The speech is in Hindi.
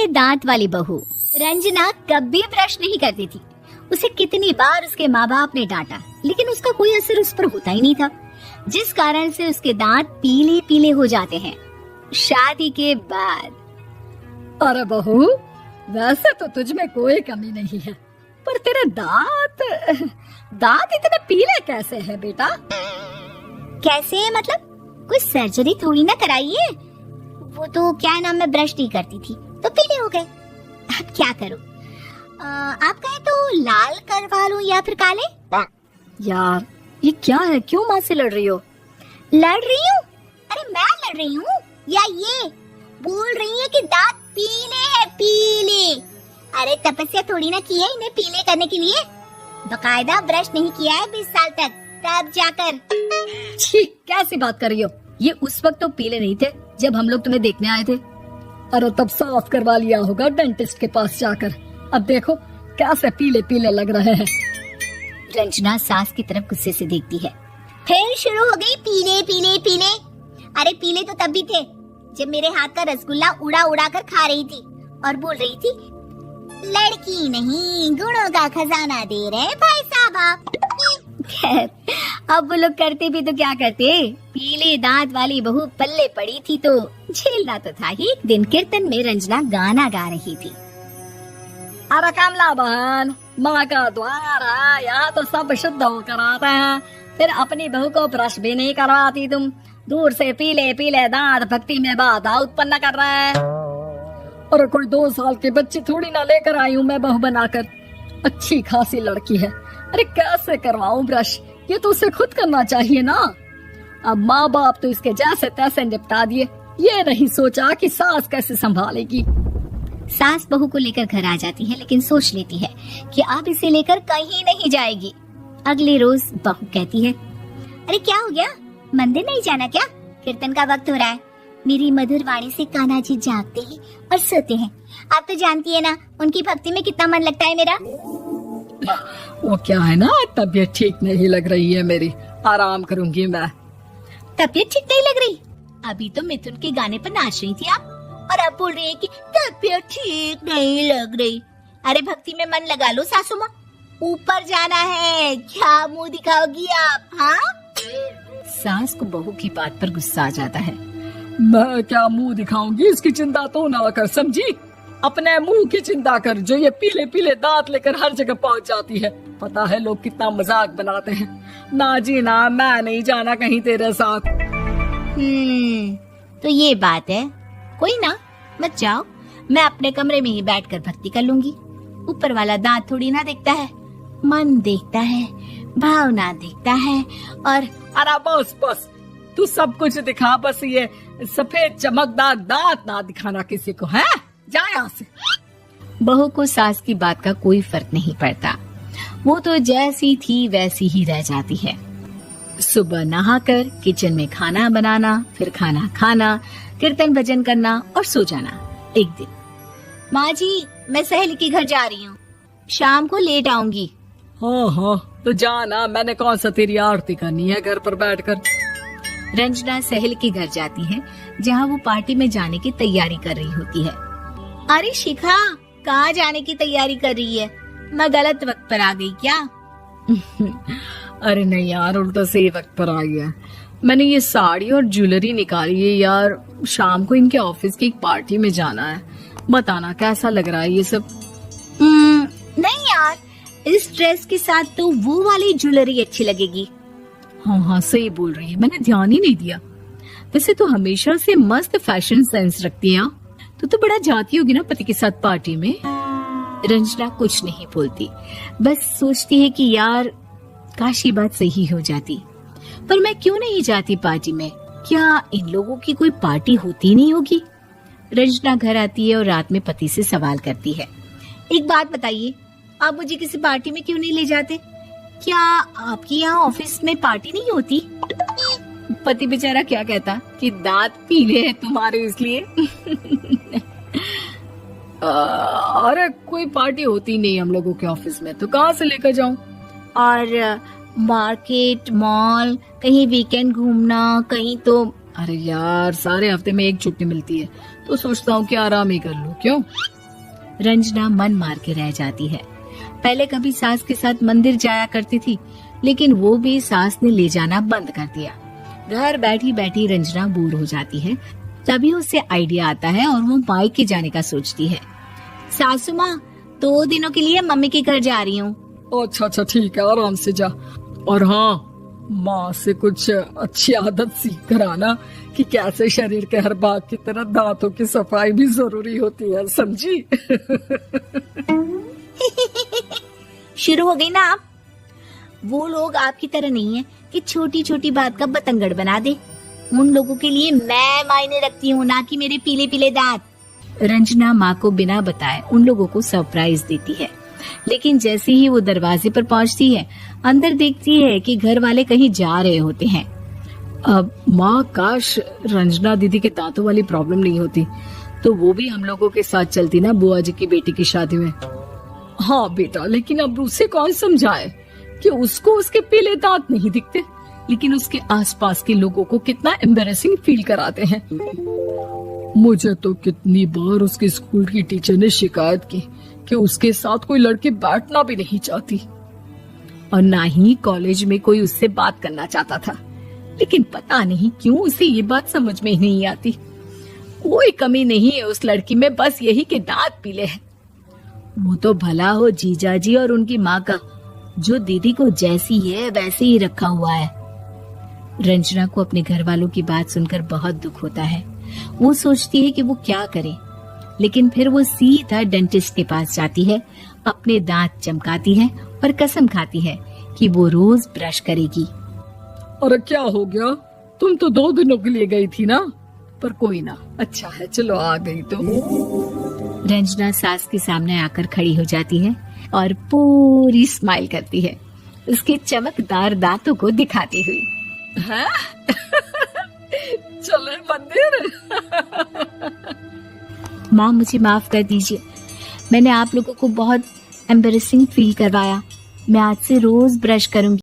पीले दांत वाली बहू। रंजना कभी ब्रश नहीं करती थी। उसे कितनी बार उसके माँ बाप ने डांटा, लेकिन उसका कोई असर उस पर होता ही नहीं था, जिस कारण से उसके दांत पीले पीले हो जाते हैं। शादी के बाद। अरे बहू, वैसे तो तुझ में कोई कमी नहीं है, पर तेरे दांत इतने पीले कैसे हैं बेटा? कैसे है मतलब? कोई सर्जरी थोड़ी ना कराई है। वो तो क्या नाम, मैं ब्रश नहीं करती थी तो पीले हो गए। अब क्या करूं? आप कहें तो लाल करवा लूं या फिर काले? यार ये क्या है, क्यों माँ से लड़ रही हो? लड़ रही हूँ? अरे मैं लड़ रही हूँ या ये बोल रही है कि दांत पीले हैं, पीले। अरे तपस्या थोड़ी ना की है इन्हें पीले करने के लिए। बकायदा ब्रश नहीं किया है 20 साल तक, तब जाकर। छी, कैसी बात कर रही हो? ये उस वक्त तो पीले नहीं थे जब हम लोग तुम्हें देखने आए थे। अरे तब साफ करवा लिया होगा डेंटिस्ट के पास जाकर। अब देखो कैसे पीले पीले लग रहे हैं। रंजना सास की तरफ गुस्से से देखती है। फिर शुरू हो गई पीले पीले पीले। अरे पीले तो तब भी थे जब मेरे हाथ का रसगुल्ला उड़ा उड़ा कर खा रही थी और बोल रही थी, लड़की नहीं गुणों का खजाना दे रहे भाई साहब आप। खैर, अब वो लोग करते भी तो क्या करते, पीले दांत वाली बहू पल्ले पड़ी थी तो झेलना तो था ही। एक दिन कीर्तन में रंजना गाना गा रही थी। अरे कमला बहन, माँ का द्वार है, यहाँ तो सब शुद्ध होकर आते हैं, फिर अपनी बहू को ब्रश भी नहीं करवाती तुम। दूर से पीले पीले दांत भक्ति में बाधा उत्पन्न कर रहे हैं। अरे कोई 2 साल की बच्ची थोड़ी ना लेकर आई हूँ मैं बहू बनाकर। अच्छी खासी लड़की है, अरे कैसे करवाऊं ब्रश? ये तो उसे खुद करना चाहिए ना। अब माँ बाप तो इसके जैसे तैसे निपटा दिए, ये नहीं सोचा कि सास कैसे संभालेगी। सास बहू को लेकर घर आ जाती है, लेकिन सोच लेती है कि अब इसे लेकर कहीं नहीं जाएगी। अगले रोज बहू कहती है, अरे क्या हो गया, मंदिर नहीं जाना क्या? कीर्तन का वक्त हो रहा है। मेरी मधुर वाणी से कान्हा जी जागते हैं और सोते हैं। आप तो जानती है ना उनकी भक्ति में कितना मन लगता है मेरा। वो क्या है ना, तबीयत ठीक नहीं लग रही है मेरी, आराम करूंगी मैं। तबीयत ठीक नहीं लग रही? अभी तो मिथुन के गाने पर नाच रही थी आप, और अब बोल रही है कि तबीयत ठीक नहीं लग रही। अरे भक्ति में मन लगा लो सासू माँ, ऊपर जाना है, क्या मुंह दिखाओगी आप? हाँ? सास को बहू की बात पर गुस्सा आ जाता है। मैं क्या मुंह दिखाऊंगी, इसकी चिंता तो ना कर, समझी? अपने मुंह की चिंता कर, जो ये पीले पीले दांत लेकर हर जगह पहुंच जाती है। पता है लोग कितना मजाक बनाते हैं। ना जी ना, मैं नहीं जाना कहीं तेरे साथ। तो ये बात है। कोई ना, मत जाओ, मैं अपने कमरे में ही बैठकर भक्ति कर लूंगी। ऊपर वाला दांत थोड़ी ना देखता है, मन देखता है, भावना देखता है। और अरे बस बस, तू सब कुछ दिखा, बस ये सफेद चमकदार दांत ना दिखाना किसी को, है? जा यहाँ से। बहू को सास की बात का कोई फर्क नहीं पड़ता, वो तो जैसी थी वैसी ही रह जाती है। सुबह नहाकर किचन में खाना बनाना, फिर खाना खाना, कीर्तन भजन करना और सो जाना। एक दिन, माँ जी मैं सहेली के घर जा रही हूँ, शाम को लेट आऊंगी। हाँ हाँ तो जाना, मैंने कौन सा तेरी आरती करनी है घर पर बैठकर। रंजना सहेली के घर जाती है, जहाँ वो पार्टी में जाने की तैयारी कर रही होती है। अरे शिखा, कहाँ जाने की तैयारी कर रही है? मैं गलत वक्त पर आ गई क्या? अरे नहीं यार, उल्टा सही वक्त पर आ गया। मैंने ये साड़ी और ज्वेलरी निकाली है यार, शाम को इनके ऑफिस की एक पार्टी में जाना है। बताना कैसा लग रहा है ये सब? नहीं यार, इस ड्रेस के साथ तो वो वाली ज्वेलरी अच्छी लगेगी। हाँ हाँ सही बोल रही है, मैंने ध्यान ही नहीं दिया। वैसे तो हमेशा से मस्त फैशन सेंस रखती है। तो बड़ा जाती होगी ना पति के साथ पार्टी में। रंजना कुछ नहीं बोलती, बस सोचती है कि यार काश ये बात सही हो जाती, पर मैं क्यों नहीं जाती पार्टी में? क्या इन लोगों की कोई पार्टी होती नहीं होगी? रंजना घर आती है और रात में पति से सवाल करती है, एक बात बताइए, आप मुझे किसी पार्टी में क्यों नहीं ले जाते? क्या आपकी यहाँ ऑफिस में पार्टी नहीं होती? पति बेचारा क्या कहता कि दांत पीले हैं तुम्हारे इसलिए। अरे कोई पार्टी होती नहीं हम लोगों के ऑफिस में, तो कहाँ से लेकर जाऊं? और मार्केट, मॉल, कहीं वीकेंड घूमना, कहीं तो। अरे यार सारे हफ्ते में एक छुट्टी मिलती है, तो सोचता हूँ कि आराम ही कर लूं। क्यों? रंजना मन मार के रह जाती है। पहले कभी सास के साथ मंदिर जाया करती थी, लेकिन वो भी सास ने ले जाना बंद कर दिया। घर बैठी बैठी रंजना बोर हो जाती है। तभी उसे आइडिया आता है और वो मायके जाने का सोचती है। सासू माँ, 2 दिनों के लिए मम्मी के घर जा रही हूँ। अच्छा ठीक है, आराम से जा। और हाँ, माँ से कुछ अच्छी आदत सीख कर आना कि कैसे शरीर के हर भाग की तरह दांतों की सफाई भी जरूरी होती है, समझी? शुरू हो गई ना आप। वो लोग आपकी तरह नहीं है कि छोटी छोटी बात का बतंगड़ बना दे। उन लोगों के लिए मैं मायने रखती हूँ, ना कि मेरे पीले पीले दांत। रंजना माँ को बिना बताए उन लोगों को सरप्राइज देती है, लेकिन जैसे ही वो दरवाजे पर पहुंचती है, अंदर देखती है कि घर वाले कहीं जा रहे होते हैं। अब माँ, काश रंजना दीदी के दांतों वाली प्रॉब्लम नहीं होती तो वो भी हम लोगों के साथ चलती ना बुआ जी की बेटी की शादी में। हाँ बेटा, लेकिन अब उसे कौन समझाए कि उसको उसके पीले दांत नहीं दिखते, लेकिन उसके आसपास के लोगों को कितना एम्बैरेसिंग फील कराते हैं। मुझे तो कितनी बार उसके स्कूल की टीचर ने शिकायत की कि उसके साथ कोई लड़की बैठना भी नहीं चाहती, और ना ही कॉलेज में कोई उससे बात करना चाहता था। लेकिन पता नहीं क्यों उसे ये बात समझ में ही नहीं आती। कोई कमी नहीं है उस लड़की में, बस यही कि दांत पीले हैं। वो तो भला हो जीजा जी और उनकी माँ का, जो दीदी को जैसी है वैसे ही रखा हुआ है। रंजना को अपने घर वालों की बात सुनकर बहुत दुख होता है। वो सोचती है कि वो क्या करे, लेकिन फिर वो सीधा डेंटिस्ट के पास जाती है, अपने दांत चमकाती है और कसम खाती है कि वो रोज ब्रश करेगी। अरे क्या हो गया, तुम तो 2 दिनों के लिए गई थी ना, पर कोई ना, अच्छा है, चलो आ गई तो। रंजना सास के सामने आकर खड़ी हो जाती है और पूरी स्माइल करती है, उसके चमकदार दांतों को दिखाती हुई। हैं? चले मंदिर। माँ, मुझे माफ कर दीजिए, मैंने आप लोगों को बहुत एम्बैरेसिंग फील करवाया। मैं आज से रोज ब्रश करूंगी।